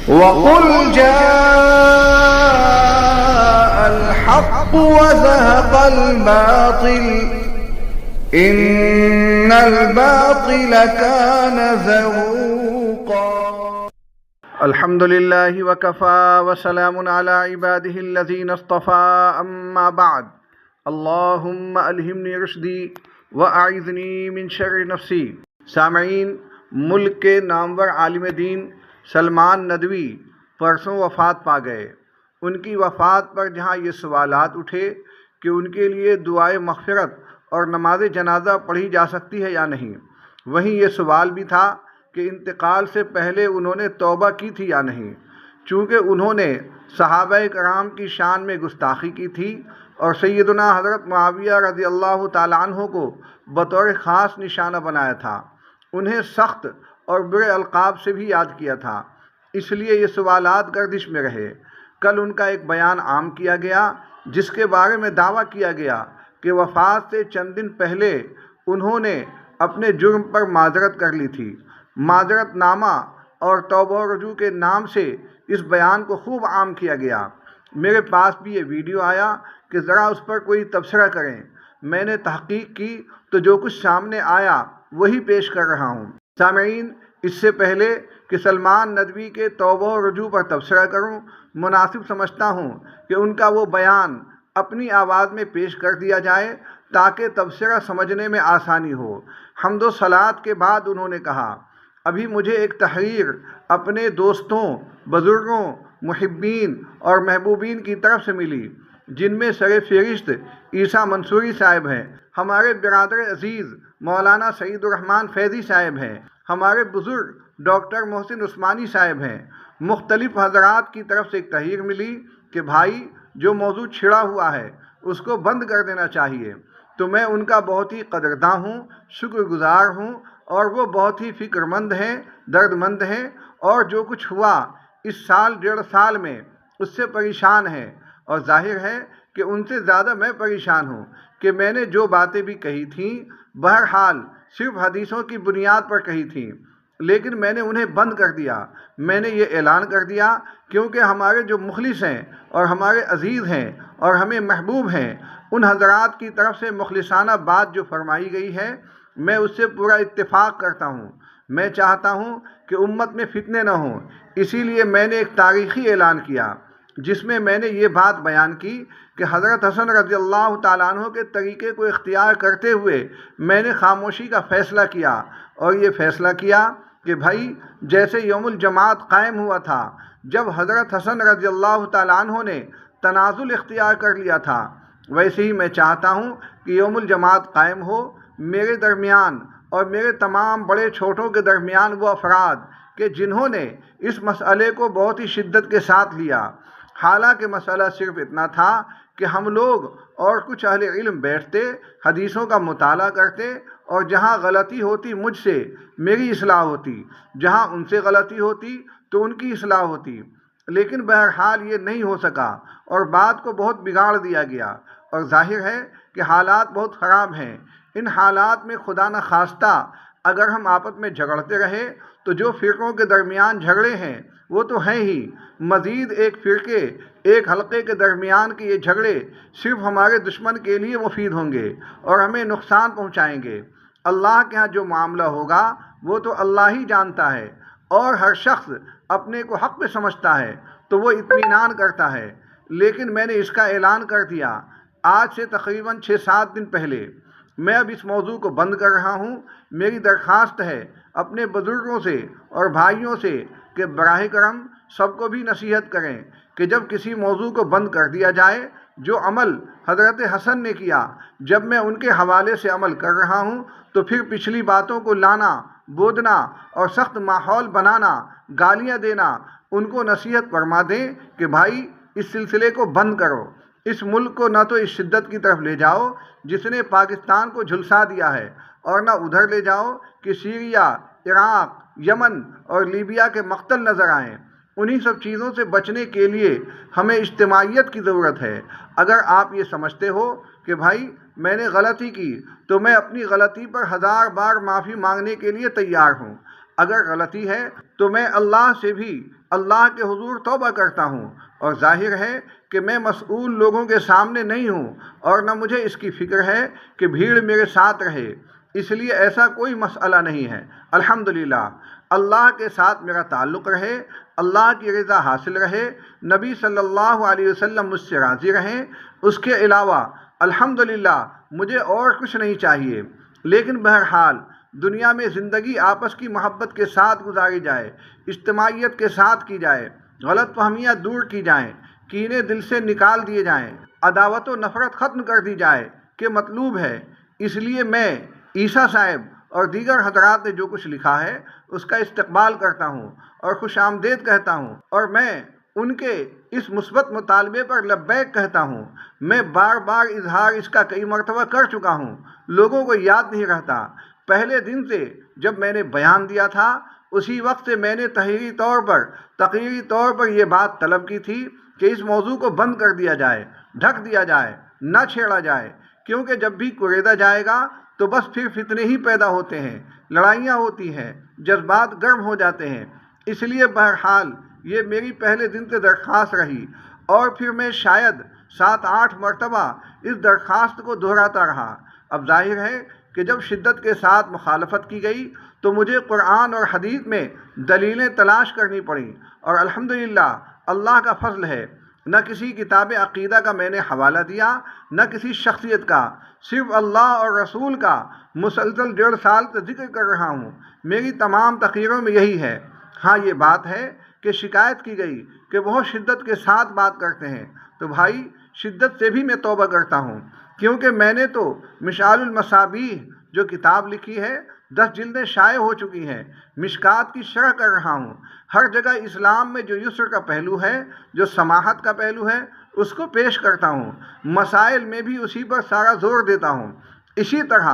وَقُلْ جَاءَ الْحَقُّ وَزَهَقَ الْبَاطِلُ إِنَّ الْبَاطِلَ كَانَ زَهُوقًا۔ الحمد للہ وکفى وسلام علی عباده الذین اصطفى، اما بعد، اللہم الہمنی رشدی واعذنی من شر نفسی۔ سامعین، ملک کے نامور عالم دین سلمان ندوی پرسوں وفات پا گئے۔ ان کی وفات پر جہاں یہ سوالات اٹھے کہ ان کے لیے دعائے مغفرت اور نماز جنازہ پڑھی جا سکتی ہے یا نہیں، وہیں یہ سوال بھی تھا کہ انتقال سے پہلے انہوں نے توبہ کی تھی یا نہیں، چونکہ انہوں نے صحابہ کرام کی شان میں گستاخی کی تھی اور سیدنا حضرت معاویہ رضی اللہ تعالیٰ عنہ کو بطور خاص نشانہ بنایا تھا، انہیں سخت اور برے القاب سے بھی یاد کیا تھا، اس لیے یہ سوالات گردش میں رہے۔ کل ان کا ایک بیان عام کیا گیا جس کے بارے میں دعویٰ کیا گیا کہ وفات سے چند دن پہلے انہوں نے اپنے جرم پر معذرت کر لی تھی۔ معذرت نامہ اور توبہ و رجوع کے نام سے اس بیان کو خوب عام کیا گیا۔ میرے پاس بھی یہ ویڈیو آیا کہ ذرا اس پر کوئی تبصرہ کریں۔ میں نے تحقیق کی تو جو کچھ سامنے آیا وہی پیش کر رہا ہوں۔ سامعین، اس سے پہلے کہ سلمان ندوی کے توبہ و رجوع پر تبصرہ کروں، مناسب سمجھتا ہوں کہ ان کا وہ بیان اپنی آواز میں پیش کر دیا جائے تاکہ تبصرہ سمجھنے میں آسانی ہو۔ حمد و صلات کے بعد انہوں نے کہا، ابھی مجھے ایک تحریر اپنے دوستوں، بزرگوں، محبین اور محبوبین کی طرف سے ملی، جن میں سر فہرست عیسیٰ منصوری صاحب ہیں، ہمارے برادر عزیز مولانا سعید الرحمن فیضی صاحب ہیں، ہمارے بزرگ ڈاکٹر محسن عثمانی صاحب ہیں۔ مختلف حضرات کی طرف سے ایک تحریر ملی کہ بھائی، جو موضوع چھڑا ہوا ہے اس کو بند کر دینا چاہیے، تو میں ان کا بہت ہی قدرداں ہوں، شکر گزار ہوں، اور وہ بہت ہی فکر مند ہیں، درد مند ہیں، اور جو کچھ ہوا اس سال 1.5 سال میں اس سے پریشان ہیں، اور ظاہر ہے کہ ان سے زیادہ میں پریشان ہوں کہ میں نے جو باتیں بھی کہی تھیں بہرحال صرف حدیثوں کی بنیاد پر کہی تھیں، لیکن میں نے انہیں بند کر دیا۔ میں نے یہ اعلان کر دیا کیونکہ ہمارے جو مخلص ہیں اور ہمارے عزیز ہیں اور ہمیں محبوب ہیں، ان حضرات کی طرف سے مخلصانہ بات جو فرمائی گئی ہے میں اس سے پورا اتفاق کرتا ہوں۔ میں چاہتا ہوں کہ امت میں فتنے نہ ہوں، اسی لیے میں نے ایک تاریخی اعلان کیا جس میں میں نے یہ بات بیان کی کہ حضرت حسن رضی اللہ تعالیٰ عنہ کے طریقے کو اختیار کرتے ہوئے میں نے خاموشی کا فیصلہ کیا، اور یہ فیصلہ کیا کہ بھائی، جیسے یوم الجماعت قائم ہوا تھا جب حضرت حسن رضی اللہ تعالیٰ عنہ نے تنازل اختیار کر لیا تھا، ویسے ہی میں چاہتا ہوں کہ یوم الجماعت قائم ہو میرے درمیان اور میرے تمام بڑے چھوٹوں کے درمیان وہ افراد کہ جنہوں نے اس مسئلے کو بہت ہی شدت کے ساتھ لیا۔ حالانکہ مسئلہ صرف اتنا تھا کہ ہم لوگ اور کچھ اہل علم بیٹھتے، حدیثوں کا مطالعہ کرتے، اور جہاں غلطی ہوتی مجھ سے میری اصلاح ہوتی، جہاں ان سے غلطی ہوتی تو ان کی اصلاح ہوتی، لیکن بہرحال یہ نہیں ہو سکا اور بات کو بہت بگاڑ دیا گیا، اور ظاہر ہے کہ حالات بہت خراب ہیں۔ ان حالات میں خدا نہ خواستہ اگر ہم آپس میں جھگڑتے رہے تو جو فرقوں کے درمیان جھگڑے ہیں وہ تو ہیں ہی، مزید ایک فرقے، ایک حلقے کے درمیان کے یہ جھگڑے صرف ہمارے دشمن کے لیے مفید ہوں گے اور ہمیں نقصان پہنچائیں گے۔ اللہ کے ہاں جو معاملہ ہوگا وہ تو اللہ ہی جانتا ہے، اور ہر شخص اپنے کو حق پہ سمجھتا ہے تو وہ اطمینان کرتا ہے، لیکن میں نے اس کا اعلان کر دیا آج سے تقریباً 6-7 دن پہلے۔ میں اب اس موضوع کو بند کر رہا ہوں۔ میری درخواست ہے اپنے بزرگوں سے اور بھائیوں سے کہ براہ کرم سب کو بھی نصیحت کریں کہ جب کسی موضوع کو بند کر دیا جائے، جو عمل حضرت حسن نے کیا، جب میں ان کے حوالے سے عمل کر رہا ہوں تو پھر پچھلی باتوں کو لانا، بودنا اور سخت ماحول بنانا، گالیاں دینا، ان کو نصیحت فرما دیں کہ بھائی، اس سلسلے کو بند کرو۔ اس ملک کو نہ تو اس شدت کی طرف لے جاؤ جس نے پاکستان کو جھلسا دیا ہے، اور نہ ادھر لے جاؤ کہ سیریا، عراق، یمن اور لیبیا کے مقتل نظر آئیں۔ انہی سب چیزوں سے بچنے کے لیے ہمیں اجتماعیت کی ضرورت ہے۔ اگر آپ یہ سمجھتے ہو کہ بھائی میں نے غلطی کی تو میں اپنی غلطی پر 1000 بار معافی مانگنے کے لیے تیار ہوں۔ اگر غلطی ہے تو میں اللہ سے بھی اللہ کے حضور توبہ کرتا ہوں، اور ظاہر ہے کہ میں مسئول لوگوں کے سامنے نہیں ہوں، اور نہ مجھے اس کی فکر ہے کہ بھیڑ میرے ساتھ رہے، اس لیے ایسا کوئی مسئلہ نہیں ہے۔ الحمدللہ اللہ کے ساتھ میرا تعلق رہے، اللہ کی رضا حاصل رہے، نبی صلی اللہ علیہ وسلم مجھ سے راضی رہیں، اس کے علاوہ الحمدللہ مجھے اور کچھ نہیں چاہیے۔ لیکن بہرحال دنیا میں زندگی آپس کی محبت کے ساتھ گزاری جائے، اجتماعیت کے ساتھ کی جائے، غلط فہمیاں دور کی جائیں، کینے دل سے نکال دیے جائیں، عداوت و نفرت ختم کر دی جائے کہ مطلوب ہے۔ اس لیے میں عیسیٰ صاحب اور دیگر حضرات نے جو کچھ لکھا ہے اس کا استقبال کرتا ہوں اور خوش آمدید کہتا ہوں، اور میں ان کے اس مثبت مطالبے پر لبیک کہتا ہوں۔ میں بار بار اظہار اس کا کئی مرتبہ کر چکا ہوں، لوگوں کو یاد نہیں رہتا۔ پہلے دن سے جب میں نے بیان دیا تھا اسی وقت سے میں نے تقریری طور پر یہ بات طلب کی تھی کہ اس موضوع کو بند کر دیا جائے، ڈھک دیا جائے، نہ چھیڑا جائے، کیونکہ جب بھی کوریدا جائے گا تو بس پھر فتنے ہی پیدا ہوتے ہیں، لڑائیاں ہوتی ہیں، جذبات گرم ہو جاتے ہیں۔ اس لیے بہرحال یہ میری پہلے دن سے درخواست رہی، اور پھر میں شاید 7-8 مرتبہ اس درخواست کو دہراتا رہا۔ اب ظاہر ہے کہ جب شدت کے ساتھ مخالفت کی گئی تو مجھے قرآن اور حدیث میں دلیلیں تلاش کرنی پڑیں، اور الحمدللہ اللہ کا فضل ہے، نہ کسی کتاب عقیدہ کا میں نے حوالہ دیا، نہ کسی شخصیت کا، صرف اللہ اور رسول کا مسلسل 1.5 سال سے ذکر کر رہا ہوں۔ میری تمام تقریروں میں یہی ہے۔ ہاں یہ بات ہے کہ شکایت کی گئی کہ بہت شدت کے ساتھ بات کرتے ہیں، تو بھائی شدت سے بھی میں توبہ کرتا ہوں، کیونکہ میں نے تو مشعل المصابیح جو کتاب لکھی ہے 10 جلدیں شائع ہو چکی ہیں، مشکات کی شرح کر رہا ہوں۔ ہر جگہ اسلام میں جو یسر کا پہلو ہے، جو سماحت کا پہلو ہے، اس کو پیش کرتا ہوں۔ مسائل میں بھی اسی پر سارا زور دیتا ہوں۔ اسی طرح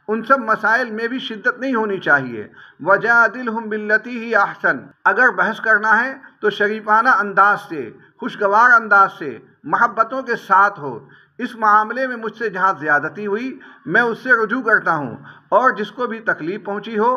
ان سب مسائل میں بھی شدت نہیں ہونی چاہیے۔ وَجَادِلْهُمْ بِالَّتِي هِيَ أَحْسَنُ، اگر بحث کرنا ہے تو شریفانہ انداز سے، خوشگوار انداز سے، محبتوں کے ساتھ ہو۔ اس معاملے میں مجھ سے جہاں زیادتی ہوئی میں اس سے رجوع کرتا ہوں، اور جس کو بھی تکلیف پہنچی ہو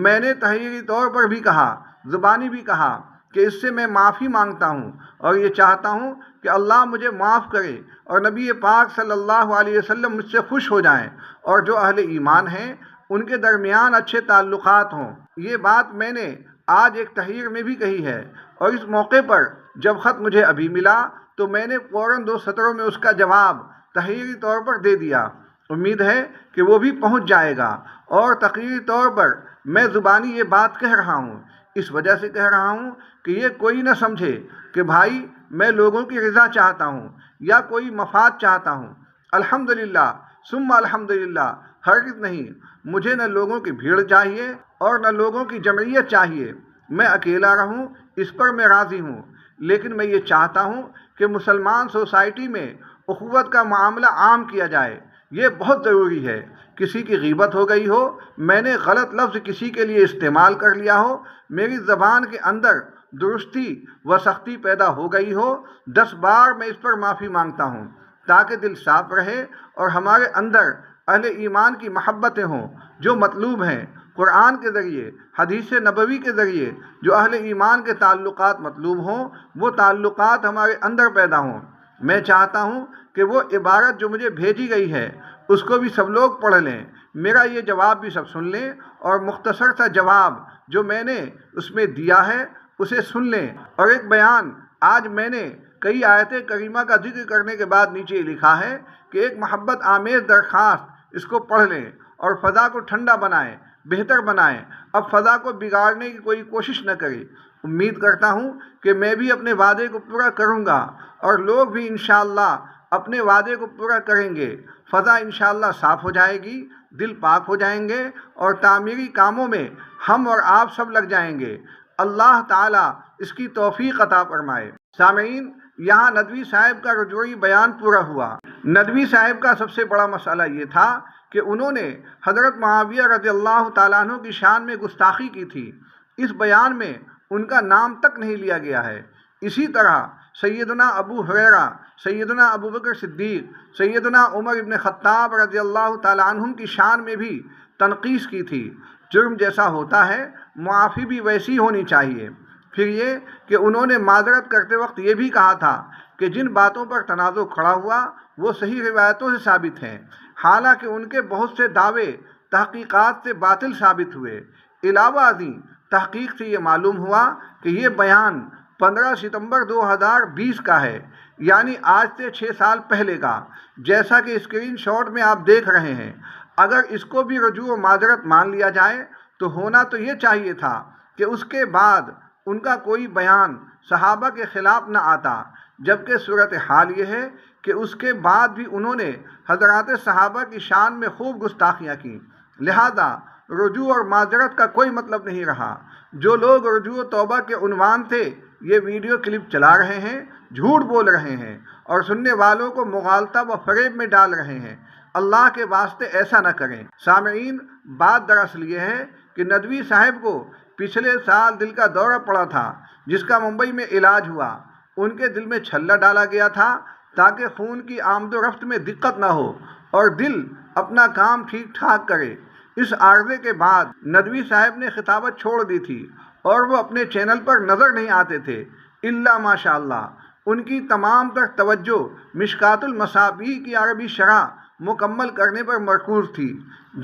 میں نے تحریری طور پر بھی کہا، زبانی بھی کہا کہ اس سے میں معافی مانگتا ہوں، اور یہ چاہتا ہوں کہ اللہ مجھے معاف کرے اور نبی پاک صلی اللہ علیہ وسلم مجھ سے خوش ہو جائیں، اور جو اہل ایمان ہیں ان کے درمیان اچھے تعلقات ہوں۔ یہ بات میں نے آج ایک تحریر میں بھی کہی ہے، اور اس موقع پر جب خط مجھے ابھی ملا تو میں نے فوراً 2 سطروں میں اس کا جواب تحریری طور پر دے دیا۔ امید ہے کہ وہ بھی پہنچ جائے گا، اور تقریری طور پر میں زبانی یہ بات کہہ رہا ہوں، اس وجہ سے کہہ رہا ہوں کہ یہ کوئی نہ سمجھے کہ بھائی میں لوگوں کی رضا چاہتا ہوں یا کوئی مفاد چاہتا ہوں۔ الحمدللہ ثم الحمدللہ، ہرگز نہیں۔ مجھے نہ لوگوں کی بھیڑ چاہیے اور نہ لوگوں کی جمعیت چاہیے۔ میں اکیلا رہوں اس پر میں راضی ہوں، لیکن میں یہ چاہتا ہوں کہ مسلمان سوسائٹی میں اخوت کا معاملہ عام کیا جائے۔ یہ بہت ضروری ہے۔ کسی کی غیبت ہو گئی ہو، میں نے غلط لفظ کسی کے لیے استعمال کر لیا ہو، میری زبان کے اندر درستی و سختی پیدا ہو گئی ہو، 10 بار میں اس پر معافی مانگتا ہوں، تاکہ دل صاف رہے اور ہمارے اندر اہل ایمان کی محبتیں ہوں جو مطلوب ہیں۔ قرآن کے ذریعے، حدیث نبوی کے ذریعے جو اہل ایمان کے تعلقات مطلوب ہوں، وہ تعلقات ہمارے اندر پیدا ہوں۔ میں چاہتا ہوں کہ وہ عبارت جو مجھے بھیجی گئی ہے اس کو بھی سب لوگ پڑھ لیں، میرا یہ جواب بھی سب سن لیں، اور مختصر سا جواب جو میں نے اس میں دیا ہے اسے سن لیں۔ اور ایک بیان، آج میں نے کئی آیت کریمہ کا ذکر کرنے کے بعد نیچے لکھا ہے کہ ایک محبت آمیز درخواست، اس کو پڑھ لیں اور فضا کو ٹھنڈا بنائیں، بہتر بنائیں۔ اب فضا کو بگاڑنے کی کوئی کوشش نہ کریں۔ امید کرتا ہوں کہ میں بھی اپنے وعدے کو پورا کروں گا، اور لوگ بھی انشاءاللہ اپنے وعدے کو پورا کریں گے۔ فضا انشاءاللہ صاف ہو جائے گی، دل پاک ہو جائیں گے، اور تعمیری کاموں میں ہم اور آپ سب لگ جائیں گے۔ اللہ تعالیٰ اس کی توفیق عطا فرمائے۔ سامعین، یہاں ندوی صاحب کا رجوعی بیان پورا ہوا۔ ندوی صاحب کا سب سے بڑا مسئلہ یہ تھا کہ انہوں نے حضرت معاویہ رضی اللہ تعالیٰ عنہ کی شان میں گستاخی کی تھی۔ اس بیان میں ان کا نام تک نہیں لیا گیا ہے۔ اسی طرح سیدنا ابو ہریرہ، سیدنا ابو بکر صدیق، سیدنا عمر ابن خطاب رضی اللہ تعالیٰ عنہم کی شان میں بھی تنقیص کی تھی۔ جرم جیسا ہوتا ہے معافی بھی ویسی ہونی چاہیے۔ پھر یہ کہ انہوں نے معذرت کرتے وقت یہ بھی کہا تھا کہ جن باتوں پر تنازع کھڑا ہوا وہ صحیح روایتوں سے ثابت ہیں، حالانکہ ان کے بہت سے دعوے تحقیقات سے باطل ثابت ہوئے۔ علاوہ ازیں تحقیق سے یہ معلوم ہوا کہ یہ بیان 15 ستمبر 2020 کا ہے، یعنی آج سے 6 سال پہلے کا، جیسا کہ اسکرین شاٹ میں آپ دیکھ رہے ہیں۔ اگر اس کو بھی رجوع و معذرت مان لیا جائے تو ہونا تو یہ چاہیے تھا کہ اس کے بعد ان کا کوئی بیان صحابہ کے خلاف نہ آتا، جبکہ صورتحال یہ ہے کہ اس کے بعد بھی انہوں نے حضرات صحابہ کی شان میں خوب گستاخیاں کی، لہذا رجوع اور معذرت کا کوئی مطلب نہیں رہا۔ جو لوگ رجوع و توبہ کے عنوان سے یہ ویڈیو کلپ چلا رہے ہیں جھوٹ بول رہے ہیں اور سننے والوں کو مغالطہ و فریب میں ڈال رہے ہیں، اللہ کے واسطے ایسا نہ کریں۔ سامعین، بات دراصل یہ ہے کہ ندوی صاحب کو پچھلے سال دل کا دورہ پڑا تھا، جس کا ممبئی میں علاج ہوا۔ ان کے دل میں چھلا ڈالا گیا تھا تاکہ خون کی آمد و رفت میں دقت نہ ہو اور دل اپنا کام ٹھیک ٹھاک کرے۔ اس عارضے کے بعد ندوی صاحب نے خطابت چھوڑ دی تھی اور وہ اپنے چینل پر نظر نہیں آتے تھے، الا ماشاء اللہ۔ ان کی تمام تر توجہ مشکات المصابیح کی عربی شرح مکمل کرنے پر مرکوز تھی،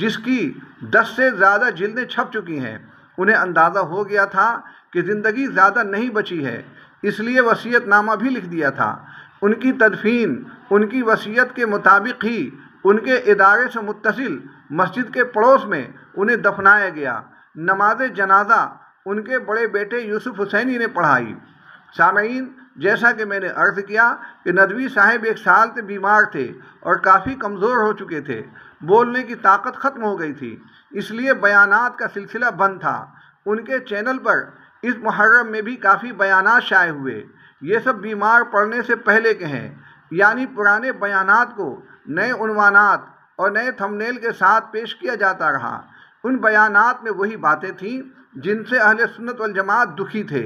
جس کی 10 سے زیادہ جلدیں چھپ چکی ہیں۔ انہیں اندازہ ہو گیا تھا کہ زندگی زیادہ نہیں بچی ہے، اس لیے وصیت نامہ بھی لکھ دیا تھا۔ ان کی تدفین ان کی وصیت کے مطابق ہی ان کے ادارے سے متصل مسجد کے پڑوس میں انہیں دفنایا گیا۔ نماز جنازہ ان کے بڑے بیٹے یوسف حسینی نے پڑھائی۔ سامعین، جیسا کہ میں نے عرض کیا کہ ندوی صاحب 1 سال سے بیمار تھے اور کافی کمزور ہو چکے تھے، بولنے کی طاقت ختم ہو گئی تھی، اس لیے بیانات کا سلسلہ بند تھا۔ ان کے چینل پر اس محرم میں بھی کافی بیانات شائع ہوئے، یہ سب بیمار پڑنے سے پہلے کے ہیں، یعنی پرانے بیانات کو نئے عنوانات اور نئے تھمبنیل کے ساتھ پیش کیا جاتا رہا۔ ان بیانات میں وہی باتیں تھیں جن سے اہل سنت والجماعت دکھی تھے،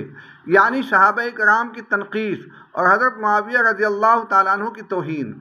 یعنی صحابہ کرام کی تنقیص اور حضرت معاویہ رضی اللہ تعالیٰ عنہ کی توہین۔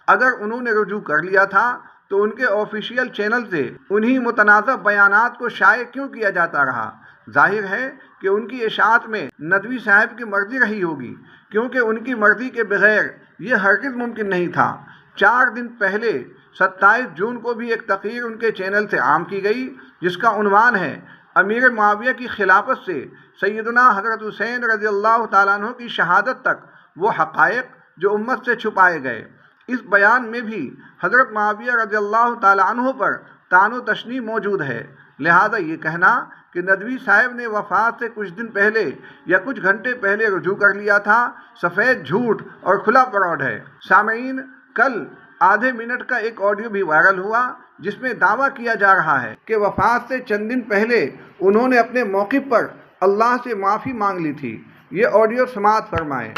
اگر انہوں نے رجوع کر لیا تھا تو ان کے آفیشیل چینل سے انہی متنازع بیانات کو شائع کیوں کیا جاتا رہا؟ ظاہر ہے کہ ان کی اشاعت میں ندوی صاحب کی مرضی رہی ہوگی، کیونکہ ان کی مرضی کے بغیر یہ ہرگز ممکن نہیں تھا۔ 4 دن پہلے 27 جون کو بھی ایک تقریر ان کے چینل سے عام کی گئی، جس کا عنوان ہے امیر معاویہ کی خلافت سے سیدنا حضرت حسین رضی اللہ تعالیٰ عنہ کی شہادت تک وہ حقائق جو امت سے چھپائے گئے۔ اس بیان میں بھی حضرت معاویہ رضی اللہ تعالیٰ عنہ پر طعن و تشنیع موجود ہے، لہذا یہ کہنا کہ ندوی صاحب نے وفات سے کچھ دن پہلے یا کچھ گھنٹے پہلے رجوع کر لیا تھا، سفید جھوٹ اور کھلا فراڈ ہے۔ سامعین، کل آدھے منٹ کا ایک آڈیو بھی وائرل ہوا جس میں دعویٰ کیا جا رہا ہے کہ وفات سے چند دن پہلے انہوں نے اپنے موقف پر اللہ سے معافی مانگ لی تھی۔ یہ آڈیو سماعت فرمائیں۔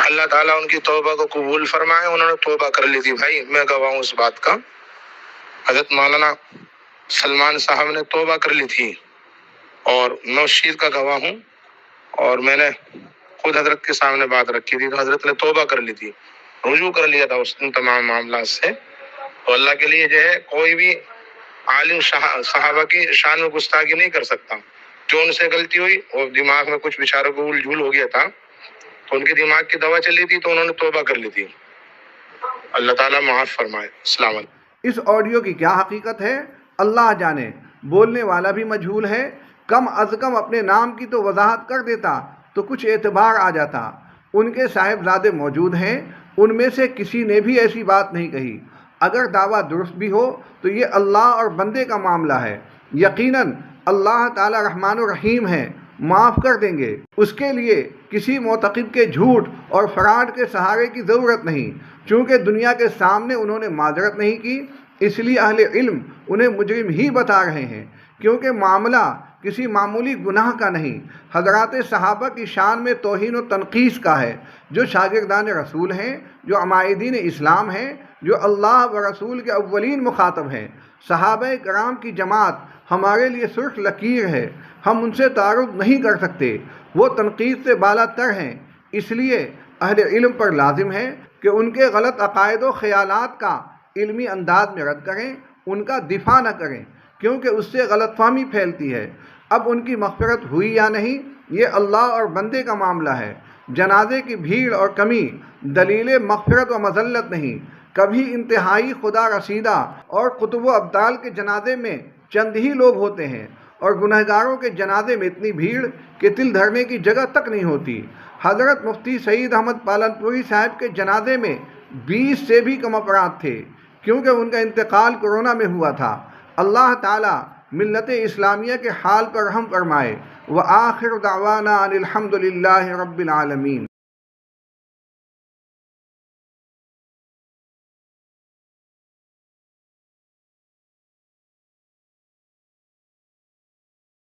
اللہ تعالیٰ ان کی توبہ کو قبول فرمائے، انہوں نے توبہ کر لی تھی۔ بھائی میں گواہ ہوں اس بات کا، حضرت مولانا سلمان صاحب نے توبہ کر لی تھی اور میں اس چیز کا گواہ ہوں، اور میں نے خود حضرت کے سامنے بات رکھی تھی تو حضرت نے توبہ کر لی تھی، رجوع کر لیا تھا اس تمام معاملات سے۔ تو اللہ کے لیے جو ہے کوئی بھی عالم صحابہ کی شان میں گستاخی نہیں کر سکتا۔ جو ان سے غلطی ہوئی اور دماغ میں کچھ بیچاروں کو الجھول ہو گیا تھا تو ان کے دماغ کی دوا چلی تھی تو انہوں نے توبہ کر لی تھی۔ اللہ تعالیٰ معاف فرمائے۔ السلام علیکم۔ اس آڈیو کی کیا حقیقت ہے اللہ جانے، بولنے والا بھی مجہول ہے۔ کم از کم اپنے نام کی تو وضاحت کر دیتا تو کچھ اعتبار آ جاتا۔ ان کے صاحبزادے موجود ہیں، ان میں سے کسی نے بھی ایسی بات نہیں کہی۔ اگر دعویٰ درست بھی ہو تو یہ اللہ اور بندے کا معاملہ ہے، یقیناً اللہ تعالی رحمان الرحیم ہے، معاف کر دیں گے۔ اس کے لیے کسی معتقد کے جھوٹ اور فراڈ کے سہارے کی ضرورت نہیں۔ چونکہ دنیا کے سامنے انہوں نے معذرت نہیں کی، اس لیے اہل علم انہیں مجرم ہی بتا رہے ہیں، کیونکہ معاملہ کسی معمولی گناہ کا نہیں، حضرات صحابہ کی شان میں توہین و تنقیص کا ہے، جو شاگردان رسول ہیں، جو عمائدین اسلام ہیں، جو اللہ و رسول کے اولین مخاطب ہیں۔ صحابہ کرام کی جماعت ہمارے لیے سرخ لکیر ہے، ہم ان سے تعارض نہیں کر سکتے، وہ تنقید سے بالا تر ہیں۔ اس لیے اہل علم پر لازم ہے کہ ان کے غلط عقائد و خیالات کا علمی انداز میں رد کریں، ان کا دفاع نہ کریں، کیونکہ اس سے غلط فہمی پھیلتی ہے۔ اب ان کی مغفرت ہوئی یا نہیں، یہ اللہ اور بندے کا معاملہ ہے۔ جنازے کی بھیڑ اور کمی دلیل مغفرت و مذلت نہیں۔ کبھی انتہائی خدا رسیدہ اور قطب و ابدال کے جنازے میں چند ہی لوگ ہوتے ہیں، اور گنہگاروں کے جنازے میں اتنی بھیڑ کہ تل دھرنے کی جگہ تک نہیں ہوتی۔ حضرت مفتی سعید احمد پالنپوری صاحب کے جنازے میں 20 سے بھی کم افراد تھے، کیونکہ ان کا انتقال کورونا میں ہوا تھا۔ اللہ تعالیٰ ملت اسلامیہ کے حال پر رحم فرمائے۔ وآخر دعوانا ان الحمد للہ رب العالمین۔